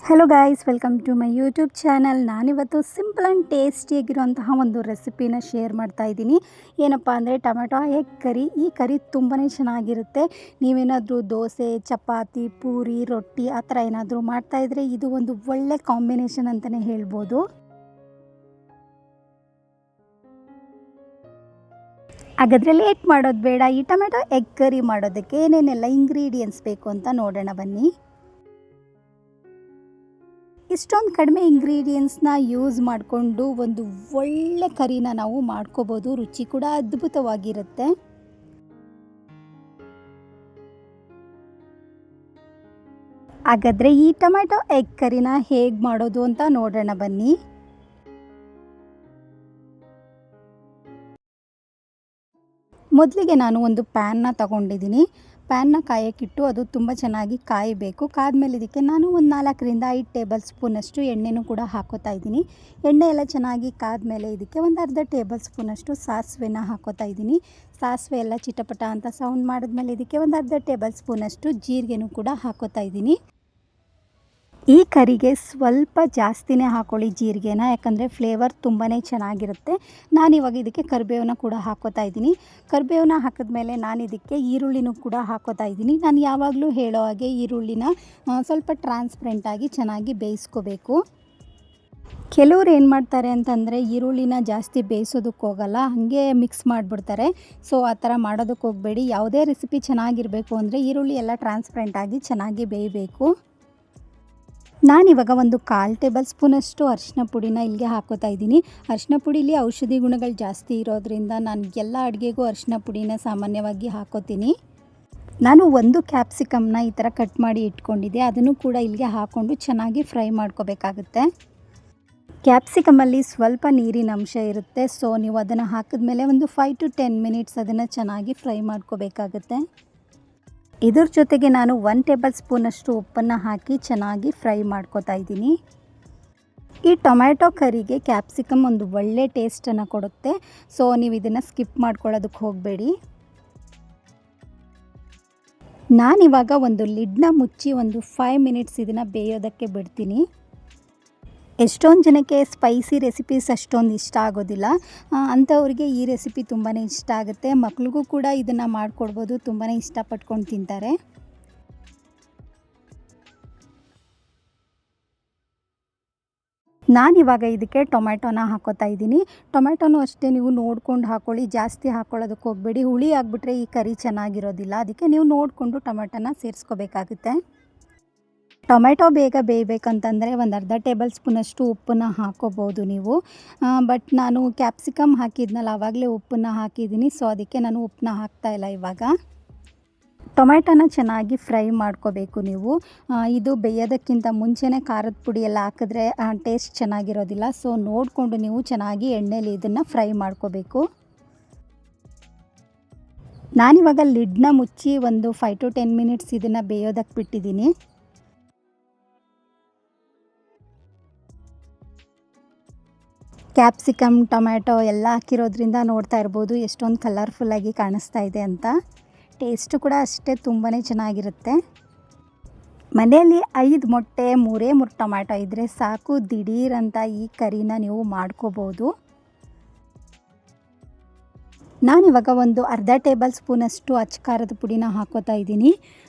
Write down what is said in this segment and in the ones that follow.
Hello guys, welcome to my YouTube channel. ನಾನಿವತ್ತು simple and ಟೇಸ್ಟಿಯಾಗಿರುವಂತಹ ಒಂದು ರೆಸಿಪಿನ ಶೇರ್ ಮಾಡ್ತಾ ಇದ್ದೀನಿ. ಏನಪ್ಪ ಅಂದರೆ ಟೊಮೆಟೊ ಎಗ್ ಕರಿ. ಈ ಕರಿ ತುಂಬಾ ಚೆನ್ನಾಗಿರುತ್ತೆ. ನೀವೇನಾದರೂ ದೋಸೆ, ಚಪಾತಿ, ಪೂರಿ, ರೊಟ್ಟಿ ಆ ಥರ ಏನಾದರೂ ಮಾಡ್ತಾಯಿದ್ರೆ ಇದು ಒಂದು ಒಳ್ಳೆ ಕಾಂಬಿನೇಷನ್ ಅಂತಲೇ ಹೇಳ್ಬೋದು. ಹಾಗಾದರೆ ಲೇಟ್ ಮಾಡೋದು ಬೇಡ. ಈ ಟೊಮೆಟೊ ಎಗ್ ಕರಿ ಮಾಡೋದಕ್ಕೆ ಏನೇನೆಲ್ಲ ಇಂಗ್ರೀಡಿಯೆಂಟ್ಸ್ ಬೇಕು ಅಂತ ನೋಡೋಣ ಬನ್ನಿ. ಇಷ್ಟೊಂದು ಕಡಿಮೆ ಇಂಗ್ರೀಡಿಯೆಂಟ್ಸ್ನ ಯೂಸ್ ಮಾಡಿಕೊಂಡು ಒಂದು ಒಳ್ಳೆ ಕರಿನ ನಾವು ಮಾಡ್ಕೋಬೋದು. ರುಚಿ ಕೂಡ ಅದ್ಭುತವಾಗಿರುತ್ತೆ. ಹಾಗಾದರೆ ಈ ಟೊಮೆಟೊ ಎಗ್ ಕರಿನ ಹೇಗೆ ಮಾಡೋದು ಅಂತ ನೋಡೋಣ ಬನ್ನಿ. ಮೊದಲಿಗೆ ನಾನು ಒಂದು ಪ್ಯಾನ್ನ ತಗೊಂಡಿದ್ದೀನಿ. ಪ್ಯಾನ್ನ ಕಾಯಕ್ಕಿಟ್ಟು ಅದು ತುಂಬ ಚೆನ್ನಾಗಿ ಕಾಯಬೇಕು. ಕಾದ್ಮೇಲೆ ಇದಕ್ಕೆ ನಾನು ಒಂದು 4ರಿಂದ 5 ಟೇಬಲ್ ಸ್ಪೂನಷ್ಟು ಎಣ್ಣೆನೂ ಕೂಡ ಹಾಕೋತಾ ಇದ್ದೀನಿ. ಎಣ್ಣೆ ಎಲ್ಲ ಚೆನ್ನಾಗಿ ಕಾದ್ಮೇಲೆ ಇದಕ್ಕೆ ಒಂದು ಅರ್ಧ ಟೇಬಲ್ ಸ್ಪೂನಷ್ಟು ಸಾಸಿವೆನ ಹಾಕೋತಾ ಇದ್ದೀನಿ. ಸಾಸಿವೆ ಎಲ್ಲ ಚಿಟಪಟ ಅಂತ ಸೌಂಡ್ ಮಾಡಿದ್ಮೇಲೆ ಇದಕ್ಕೆ ಒಂದು ಅರ್ಧ ಟೇಬಲ್ ಸ್ಪೂನಷ್ಟು ಜೀರಿಗೆನೂ ಕೂಡ ಹಾಕೋತಾ ಇದ್ದೀನಿ. ಈ ಕರಿಗೆ ಸ್ವಲ್ಪ ಜಾಸ್ತಿನೇ ಹಾಕ್ಕೊಳ್ಳಿ ಜೀರಿಗೆನ, ಯಾಕಂದರೆ ಫ್ಲೇವರ್ ತುಂಬಾ ಚೆನ್ನಾಗಿರುತ್ತೆ. ನಾನಿವಾಗ ಇದಕ್ಕೆ ಕರಿಬೇವನ್ನ ಕೂಡ ಹಾಕೋತಾ ಇದ್ದೀನಿ. ಕರಿಬೇವನ್ನ ಹಾಕಿದ್ಮೇಲೆ ನಾನು ಇದಕ್ಕೆ ಈರುಳ್ಳಿನೂ ಕೂಡ ಹಾಕೋತಾ ಇದ್ದೀನಿ. ನಾನು ಯಾವಾಗಲೂ ಹೇಳೋ ಹಾಗೆ ಈರುಳ್ಳಿನ ಸ್ವಲ್ಪ ಟ್ರಾನ್ಸ್ಪರೆಂಟಾಗಿ ಚೆನ್ನಾಗಿ ಬೇಯಿಸ್ಕೋಬೇಕು. ಕೆಲವ್ರು ಏನು ಮಾಡ್ತಾರೆ ಅಂತಂದರೆ ಈರುಳ್ಳಿನ ಜಾಸ್ತಿ ಬೇಯಿಸೋದಕ್ಕೆ ಹೋಗಲ್ಲ, ಹಾಗೆ ಮಿಕ್ಸ್ ಮಾಡಿಬಿಡ್ತಾರೆ. ಸೊ ಆ ಥರ ಮಾಡೋದಕ್ಕೆ ಹೋಗಬೇಡಿ. ಯಾವುದೇ ರೆಸಿಪಿ ಚೆನ್ನಾಗಿರಬೇಕು ಅಂದರೆ ಈರುಳ್ಳಿ ಎಲ್ಲ ಟ್ರಾನ್ಸ್ಪರೆಂಟಾಗಿ ಚೆನ್ನಾಗಿ ಬೇಯಬೇಕು. ನಾನಿವಾಗ ಒಂದು 1/4 ಟೇಬಲ್ ಸ್ಪೂನಷ್ಟು ಅರಿಶಿನ ಪುಡಿನ ಇಲ್ಲಿಗೆ ಹಾಕೋತಾ ಇದ್ದೀನಿ. ಅರಿಶಿನ ಪುಡಿಲಿ ಔಷಧಿ ಗುಣಗಳು ಜಾಸ್ತಿ ಇರೋದ್ರಿಂದ ನಾನು ಎಲ್ಲ ಅಡುಗೆಗೂ ಅರಿಶಿನ ಪುಡಿನ ಸಾಮಾನ್ಯವಾಗಿ ಹಾಕೋತೀನಿ. ನಾನು ಒಂದು ಕ್ಯಾಪ್ಸಿಕಮ್ನ ಈ ಥರ ಕಟ್ ಮಾಡಿ ಇಟ್ಕೊಂಡಿದ್ದೆ, ಅದನ್ನು ಕೂಡ ಇಲ್ಲಿಗೆ ಹಾಕ್ಕೊಂಡು ಚೆನ್ನಾಗಿ ಫ್ರೈ ಮಾಡ್ಕೋಬೇಕಾಗುತ್ತೆ. ಕ್ಯಾಪ್ಸಿಕಮಲ್ಲಿ ಸ್ವಲ್ಪ ನೀರಿನ ಅಂಶ ಇರುತ್ತೆ. ಸೊ ನೀವು ಅದನ್ನು ಹಾಕಿದ್ಮೇಲೆ ಒಂದು 5 to 10 ಮಿನಿಟ್ಸ್ ಅದನ್ನು ಚೆನ್ನಾಗಿ ಫ್ರೈ ಮಾಡ್ಕೋಬೇಕಾಗುತ್ತೆ. ಇದ್ರ ಜೊತೆಗೆ ನಾನು 1 ಟೇಬಲ್ ಸ್ಪೂನಷ್ಟು ಉಪ್ಪನ್ನು ಹಾಕಿ ಚೆನ್ನಾಗಿ ಫ್ರೈ ಮಾಡ್ಕೋತಾ ಇದ್ದೀನಿ. ಈ ಟೊಮ್ಯಾಟೊ ಕರಿಗೆ ಕ್ಯಾಪ್ಸಿಕಮ್ ಒಂದು ಒಳ್ಳೆ ಟೇಸ್ಟನ್ನು ಕೊಡುತ್ತೆ. ಸೊ ನೀವು ಇದನ್ನು ಸ್ಕಿಪ್ ಮಾಡ್ಕೊಳ್ಳೋದಕ್ಕೆ ಹೋಗಬೇಡಿ. ನಾನಿವಾಗ ಒಂದು ಲಿಡ್ನ ಮುಚ್ಚಿ ಒಂದು 5 ಮಿನಿಟ್ಸ್ ಇದನ್ನು ಬೇಯೋದಕ್ಕೆ ಬಿಡ್ತೀನಿ. ಎಷ್ಟೊಂದು ಜನಕ್ಕೆ ಸ್ಪೈಸಿ ರೆಸಿಪೀಸ್ ಅಷ್ಟೊಂದು ಇಷ್ಟ ಆಗೋದಿಲ್ಲ. ಅಂಥವ್ರಿಗೆ ಈ ರೆಸಿಪಿ ತುಂಬಾ ಇಷ್ಟ ಆಗುತ್ತೆ. ಮಕ್ಳಿಗೂ ಕೂಡ ಇದನ್ನು ಮಾಡಿಕೊಡ್ಬೋದು, ತುಂಬಾ ಇಷ್ಟಪಟ್ಕೊಂಡು ತಿಂತಾರೆ. ನಾನಿವಾಗ ಇದಕ್ಕೆ ಟೊಮ್ಯಾಟೊನ ಹಾಕೋತಾ ಇದ್ದೀನಿ. ಟೊಮ್ಯಾಟೊನೂ ಅಷ್ಟೇ ನೀವು ನೋಡ್ಕೊಂಡು ಹಾಕ್ಕೊಳ್ಳಿ, ಜಾಸ್ತಿ ಹಾಕ್ಕೊಳ್ಳೋದಕ್ಕೆ ಹೋಗಬೇಡಿ. ಹುಳಿ ಆಗಿಬಿಟ್ರೆ ಈ ಕರಿ ಚೆನ್ನಾಗಿರೋದಿಲ್ಲ. ಅದಕ್ಕೆ ನೀವು ನೋಡಿಕೊಂಡು ಟೊಮ್ಯಾಟೊನ ಸೇರಿಸ್ಕೋಬೇಕಾಗುತ್ತೆ. ಟೊಮೆಟೊ ಬೇಗ ಬೇಯಬೇಕಂತಂದರೆ ಒಂದು ಅರ್ಧ ಟೇಬಲ್ ಸ್ಪೂನಷ್ಟು ಉಪ್ಪನ್ನು ಹಾಕ್ಕೋಬೋದು ನೀವು. ಬಟ್ ನಾನು ಕ್ಯಾಪ್ಸಿಕಮ್ ಹಾಕಿದ್ನಲ್ಲ, ಆವಾಗಲೇ ಉಪ್ಪನ್ನು ಹಾಕಿದ್ದೀನಿ. ಸೊ ಅದಕ್ಕೆ ನಾನು ಉಪ್ಪನ್ನ ಹಾಕ್ತಾಯಿಲ್ಲ ಇವಾಗ. ಟೊಮೆಟೊನ ಚೆನ್ನಾಗಿ ಫ್ರೈ ಮಾಡ್ಕೋಬೇಕು ನೀವು. ಇದು ಬೇಯೋದಕ್ಕಿಂತ ಮುಂಚೆನೇ ಖಾರದ ಪುಡಿ ಎಲ್ಲ ಹಾಕಿದ್ರೆ ಟೇಸ್ಟ್ ಚೆನ್ನಾಗಿರೋದಿಲ್ಲ. ಸೊ ನೋಡಿಕೊಂಡು ನೀವು ಚೆನ್ನಾಗಿ ಎಣ್ಣೆಲಿ ಇದನ್ನು ಫ್ರೈ ಮಾಡ್ಕೋಬೇಕು. ನಾನಿವಾಗ ಲಿಡ್ನ ಮುಚ್ಚಿ ಒಂದು 5 to 10 ಮಿನಿಟ್ಸ್ ಇದನ್ನು ಬೇಯೋದಕ್ಕೆ ಬಿಟ್ಟಿದ್ದೀನಿ. ಕ್ಯಾಪ್ಸಿಕಮ್, ಟೊಮ್ಯಾಟೊ ಎಲ್ಲ ಹಾಕಿರೋದ್ರಿಂದ ನೋಡ್ತಾ ಇರ್ಬೋದು ಎಷ್ಟೊಂದು ಕಲರ್ಫುಲ್ಲಾಗಿ ಕಾಣಿಸ್ತಾ ಇದೆ ಅಂತ. ಟೇಸ್ಟು ಕೂಡ ಅಷ್ಟೇ ತುಂಬಾ ಚೆನ್ನಾಗಿರುತ್ತೆ. ಮನೆಯಲ್ಲಿ 5 ಮೊಟ್ಟೆ, 3 ಟೊಮ್ಯಾಟೊ ಇದ್ದರೆ ಸಾಕು, ದಿಢೀರಂತ ಈ ಕರಿನ ನೀವು ಮಾಡ್ಕೋಬೋದು. ನಾನಿವಾಗ ಒಂದು ಅರ್ಧ ಟೇಬಲ್ ಸ್ಪೂನಷ್ಟು ಅಚ್ಚ ಖಾರದ ಪುಡಿನ ಹಾಕೋತಾ ಇದ್ದೀನಿ.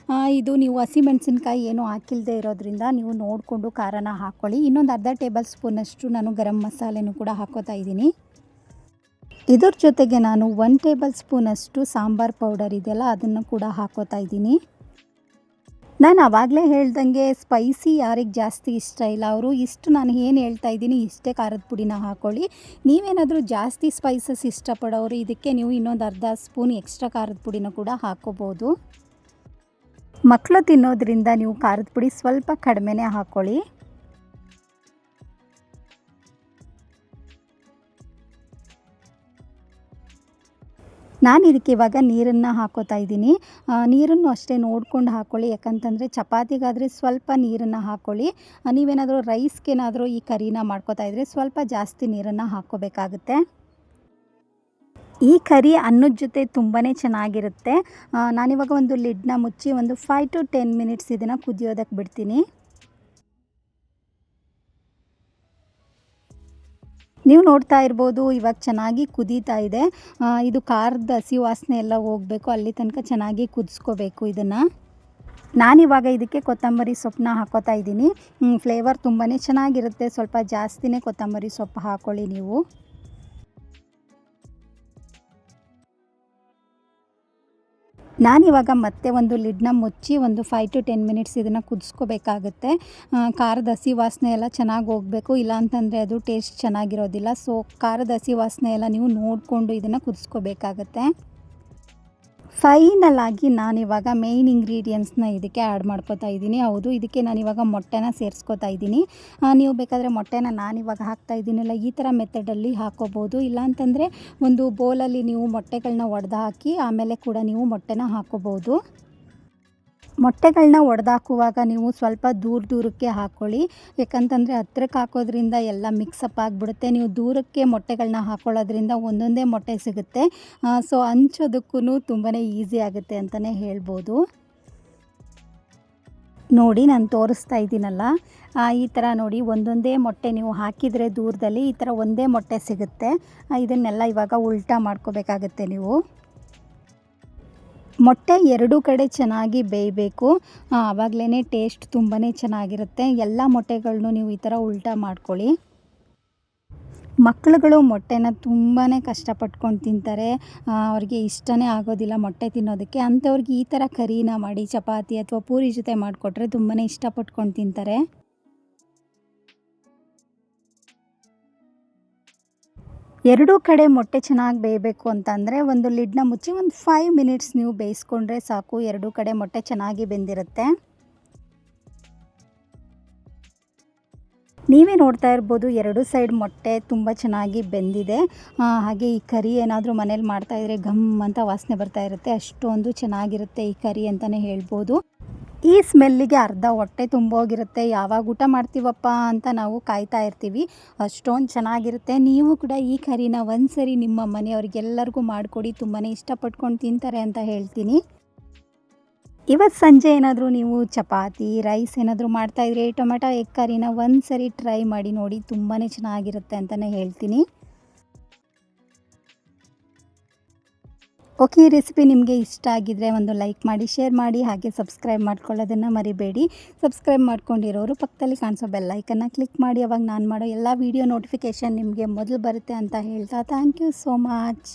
ಇದು ನೀವು ಹಸಿಮೆಣಸಿನ್ಕಾಯಿ ಏನೂ ಹಾಕಿಲ್ಲದೆ ಇರೋದ್ರಿಂದ ನೀವು ನೋಡಿಕೊಂಡು ಖಾರನ ಹಾಕ್ಕೊಳ್ಳಿ. ಇನ್ನೊಂದು ಅರ್ಧ ಟೇಬಲ್ ಸ್ಪೂನಷ್ಟು ನಾನು ಗರಂ ಮಸಾಲೆನೂ ಕೂಡ ಹಾಕೋತಾ ಇದ್ದೀನಿ. ಇದ್ರ ಜೊತೆಗೆ ನಾನು 1 ಟೇಬಲ್ ಸ್ಪೂನಷ್ಟು ಸಾಂಬಾರ್ ಪೌಡರ್ ಇದೆಯಲ್ಲ, ಅದನ್ನು ಕೂಡ ಹಾಕೋತಾ ಇದ್ದೀನಿ. ನಾನು ಆವಾಗಲೇ ಹೇಳ್ದಂಗೆ ಸ್ಪೈಸಿ ಯಾರಿಗೆ ಜಾಸ್ತಿ ಇಷ್ಟ ಇಲ್ಲ ಅವರು ಇಷ್ಟು ನಾನು ಏನು ಹೇಳ್ತಾ ಇದ್ದೀನಿ ಇಷ್ಟೇ ಖಾರದ ಪುಡಿನ ಹಾಕ್ಕೊಳ್ಳಿ. ನೀವೇನಾದರೂ ಜಾಸ್ತಿ ಸ್ಪೈಸಸ್ ಇಷ್ಟಪಡೋರು ಇದಕ್ಕೆ ನೀವು ಇನ್ನೊಂದು ಅರ್ಧ ಸ್ಪೂನ್ ಎಕ್ಸ್ಟ್ರಾ ಖಾರದ ಪುಡಿನ ಕೂಡ ಹಾಕ್ಕೋಬೋದು. ಮಕ್ಕಳು ತಿನ್ನೋದ್ರಿಂದ ನೀವು ಖಾರದ ಪುಡಿ ಸ್ವಲ್ಪ ಕಡಿಮೆನೇ ಹಾಕ್ಕೊಳ್ಳಿ. ನಾನು ಇದಕ್ಕೆ ಇವಾಗ ನೀರನ್ನು ಹಾಕೋತಾ ಇದ್ದೀನಿ. ನೀರನ್ನು ಅಷ್ಟೇ ನೋಡ್ಕೊಂಡು ಹಾಕ್ಕೊಳ್ಳಿ, ಯಾಕಂತಂದರೆ ಚಪಾತಿಗಾದರೆ ಸ್ವಲ್ಪ ನೀರನ್ನು ಹಾಕ್ಕೊಳ್ಳಿ. ನೀವೇನಾದರೂ ರೈಸ್ಗೇನಾದರೂ ಈ ಕರಿನ ಮಾಡ್ಕೋತಾ ಇದ್ದರೆ ಸ್ವಲ್ಪ ಜಾಸ್ತಿ ನೀರನ್ನು ಹಾಕ್ಕೋಬೇಕಾಗುತ್ತೆ. ಈ ಕರಿ ಅನ್ನದ ಜೊತೆ ತುಂಬಾ ಚೆನ್ನಾಗಿರುತ್ತೆ. ನಾನಿವಾಗ ಒಂದು ಲಿಡ್ನ ಮುಚ್ಚಿ ಒಂದು 5 to 10 ಮಿನಿಟ್ಸ್ ಇದನ್ನು ಕುದಿಯೋದಕ್ಕೆ ಬಿಡ್ತೀನಿ. ನೀವು ನೋಡ್ತಾ ಇರ್ಬೋದು ಇವಾಗ ಚೆನ್ನಾಗಿ ಕುದೀತಾ ಇದೆ. ಇದು ಖಾರದ ಹಸಿ ವಾಸನೆ ಎಲ್ಲ ಹೋಗಬೇಕು, ಅಲ್ಲಿ ತನಕ ಚೆನ್ನಾಗಿ ಕುದಿಸ್ಕೋಬೇಕು ಇದನ್ನು. ನಾನಿವಾಗ ಇದಕ್ಕೆ ಕೊತ್ತಂಬರಿ ಸೊಪ್ಪನ್ನ ಹಾಕೋತಾ ಇದ್ದೀನಿ. ಫ್ಲೇವರ್ ತುಂಬಾ ಚೆನ್ನಾಗಿರುತ್ತೆ. ಸ್ವಲ್ಪ ಜಾಸ್ತಿನೇ ಕೊತ್ತಂಬರಿ ಸೊಪ್ಪು ಹಾಕ್ಕೊಳ್ಳಿ ನೀವು. ನಾನಿವಾಗ ಮತ್ತೆ ಒಂದು ಲಿಡ್ನ ಮುಚ್ಚಿ ಒಂದು 5 to 10 ಮಿನಿಟ್ಸ್ ಇದನ್ನು ಕುದಿಸ್ಕೋಬೇಕಾಗುತ್ತೆ. ಖಾರದ ಹಸಿ ವಾಸನೆ ಎಲ್ಲ ಚೆನ್ನಾಗಿ ಹೋಗಬೇಕು, ಇಲ್ಲಾಂತಂದರೆ ಅದು ಟೇಸ್ಟ್ ಚೆನ್ನಾಗಿರೋದಿಲ್ಲ. ಸೊ ಖಾರದ ಹಸಿ ವಾಸನೆ ಎಲ್ಲ ನೀವು ನೋಡಿಕೊಂಡು ಇದನ್ನು ಕುದಿಸ್ಕೋಬೇಕಾಗತ್ತೆ. ಫೈನಲ್ ಆಗಿ ನಾನಿವಾಗ ಮೇಯ್ನ್ ಇಂಗ್ರೀಡಿಯೆಂಟ್ಸ್ನ ಇದಕ್ಕೆ ಆ್ಯಡ್ ಮಾಡ್ಕೋತಾ ಇದ್ದೀನಿ. ಹೌದು, ಇದಕ್ಕೆ ನಾನಿವಾಗ ಮೊಟ್ಟೆನ ಸೇರಿಸ್ಕೋತಾ ಇದ್ದೀನಿ. ನೀವು ಬೇಕಾದರೆ ಮೊಟ್ಟೆನ ನಾನಿವಾಗ ಹಾಕ್ತಾ ಇದ್ದೀನಲ್ಲ ಈ ಥರ ಮೆಥಡಲ್ಲಿ ಹಾಕ್ಕೋಬೋದು. ಇಲ್ಲಾಂತಂದರೆ ಒಂದು ಬೌಲಲ್ಲಿ ನೀವು ಮೊಟ್ಟೆಗಳನ್ನ ಒಡೆದು ಹಾಕಿ ಆಮೇಲೆ ಕೂಡ ನೀವು ಮೊಟ್ಟೆನ ಹಾಕ್ಕೋಬೋದು. ಮೊಟ್ಟೆಗಳನ್ನ ಒಡೆದಾಕುವಾಗ ನೀವು ಸ್ವಲ್ಪ ದೂರಕ್ಕೆ ಹಾಕ್ಕೊಳ್ಳಿ. ಯಾಕಂತಂದರೆ ಹತ್ರಕ್ಕೆ ಹಾಕೋದ್ರಿಂದ ಎಲ್ಲ ಮಿಕ್ಸಪ್ ಆಗಿಬಿಡುತ್ತೆ. ನೀವು ದೂರಕ್ಕೆ ಮೊಟ್ಟೆಗಳನ್ನ ಹಾಕ್ಕೊಳ್ಳೋದ್ರಿಂದ ಒಂದೊಂದೇ ಮೊಟ್ಟೆ ಸಿಗುತ್ತೆ. ಸೊ ಹಂಚೋದಕ್ಕೂ ತುಂಬಾ ಈಸಿ ಆಗುತ್ತೆ ಅಂತಲೇ ಹೇಳ್ಬೋದು. ನೋಡಿ ನಾನು ತೋರಿಸ್ತಾ ಇದ್ದೀನಲ್ಲ, ಈ ಥರ ನೋಡಿ ಒಂದೊಂದೇ ಮೊಟ್ಟೆ ನೀವು ಹಾಕಿದರೆ ದೂರದಲ್ಲಿ ಈ ಥರ ಒಂದೇ ಮೊಟ್ಟೆ ಸಿಗುತ್ತೆ. ಇದನ್ನೆಲ್ಲ ಇವಾಗ ಉಲ್ಟಾ ಮಾಡ್ಕೋಬೇಕಾಗತ್ತೆ ನೀವು. ಮೊಟ್ಟೆ ಎರಡೂ ಕಡೆ ಚೆನ್ನಾಗಿ ಬೇಯಬೇಕು, ಆವಾಗಲೇ ಟೇಸ್ಟ್ ತುಂಬಾ ಚೆನ್ನಾಗಿರುತ್ತೆ. ಎಲ್ಲ ಮೊಟ್ಟೆಗಳನ್ನೂ ನೀವು ಈ ಥರ ಉಲ್ಟಾ ಮಾಡ್ಕೊಳ್ಳಿ. ಮಕ್ಕಳುಗಳು ಮೊಟ್ಟೆನ ತುಂಬಾ ಕಷ್ಟಪಟ್ಕೊಂಡು ತಿಂತಾರೆ. ಅವ್ರಿಗೆ ಇಷ್ಟನೇ ಆಗೋದಿಲ್ಲ ಮೊಟ್ಟೆ ತಿನ್ನೋದಕ್ಕೆ. ಅಂಥವ್ರಿಗೆ ಈ ಥರ ಕರಿನ ಮಾಡಿ ಚಪಾತಿ ಅಥವಾ ಪೂರಿ ಜೊತೆ ಮಾಡಿಕೊಟ್ರೆ ತುಂಬಾ ಇಷ್ಟಪಟ್ಕೊಂಡು ತಿಂತಾರೆ. ಎರಡೂ ಕಡೆ ಮೊಟ್ಟೆ ಚೆನ್ನಾಗಿ ಬೇಯಬೇಕು ಅಂತಂದರೆ ಒಂದು ಲಿಡ್ನ ಮುಚ್ಚಿ ಒಂದು 5 ಮಿನಿಟ್ಸ್ ನೀವು ಬೇಯಿಸ್ಕೊಂಡ್ರೆ ಸಾಕು. ಎರಡೂ ಕಡೆ ಮೊಟ್ಟೆ ಚೆನ್ನಾಗಿ ಬೆಂದಿರುತ್ತೆ. ನೀವೇ ನೋಡ್ತಾ ಇರ್ಬೋದು ಎರಡೂ ಸೈಡ್ ಮೊಟ್ಟೆ ತುಂಬ ಚೆನ್ನಾಗಿ ಬೆಂದಿದೆ. ಹಾಗೆ ಈ ಕರಿ ಏನಾದರೂ ಮನೇಲಿ ಮಾಡ್ತಾಯಿದ್ರೆ ಘಮ್ ಅಂತ ವಾಸನೆ ಬರ್ತಾ ಇರುತ್ತೆ. ಅಷ್ಟೊಂದು ಚೆನ್ನಾಗಿರುತ್ತೆ ಈ ಕರಿ ಅಂತಲೇ ಹೇಳ್ಬೋದು. ಈ ಸ್ಮೆಲ್ಲಿಗೆ ಅರ್ಧ ಹೊಟ್ಟೆ ತುಂಬೋಗಿರುತ್ತೆ. ಯಾವಾಗ ಊಟ ಮಾಡ್ತೀವಪ್ಪ ಅಂತ ನಾವು ಕಾಯ್ತಾ ಇರ್ತೀವಿ. ಅಷ್ಟೊಂದು ಚೆನ್ನಾಗಿರುತ್ತೆ. ನೀವು ಕೂಡ ಈ ಕರಿನ ಒಂದ್ಸರಿ ನಿಮ್ಮ ಮನೆಯವ್ರಿಗೆಲ್ಲರಿಗೂ ಮಾಡಿಕೊಡಿ, ತುಂಬಾ ಇಷ್ಟಪಟ್ಕೊಂಡು ತಿಂತಾರೆ ಅಂತ ಹೇಳ್ತೀನಿ. ಇವತ್ತು ಸಂಜೆ ಏನಾದರೂ ನೀವು ಚಪಾತಿ ರೈಸ್ ಏನಾದರೂ ಮಾಡ್ತಾಯಿದ್ರೆ ಟೊಮೆಟೊ ಎಗ್ ಕರಿನ ಒಂದ್ಸರಿ ಟ್ರೈ ಮಾಡಿ ನೋಡಿ, ತುಂಬಾ ಚೆನ್ನಾಗಿರುತ್ತೆ ಅಂತಲೇ ಹೇಳ್ತೀನಿ. ಓಕೆ, ಈ ರೆಸಿಪಿ ನಿಮಗೆ ಇಷ್ಟ ಆಗಿದ್ದರೆ ಒಂದು ಲೈಕ್ ಮಾಡಿ, ಶೇರ್ ಮಾಡಿ, ಹಾಗೆ ಸಬ್ಸ್ಕ್ರೈಬ್ ಮಾಡ್ಕೊಳ್ಳೋದನ್ನು ಮರಿಬೇಡಿ. ಸಬ್ಸ್ಕ್ರೈಬ್ ಮಾಡ್ಕೊಂಡಿರೋರು ಪಕ್ಕದಲ್ಲಿ ಕಾಣಿಸೋ ಬೆಲ್ ಐಕನ್ನ ಕ್ಲಿಕ್ ಮಾಡಿ. ಅವಾಗ ನಾನು ಮಾಡೋ ಎಲ್ಲ ವೀಡಿಯೋ ನೋಟಿಫಿಕೇಷನ್ ನಿಮಗೆ ಮೊದಲು ಬರುತ್ತೆ ಅಂತ ಹೇಳ್ತಾ ಥ್ಯಾಂಕ್ ಯು ಸೋ ಮಚ್.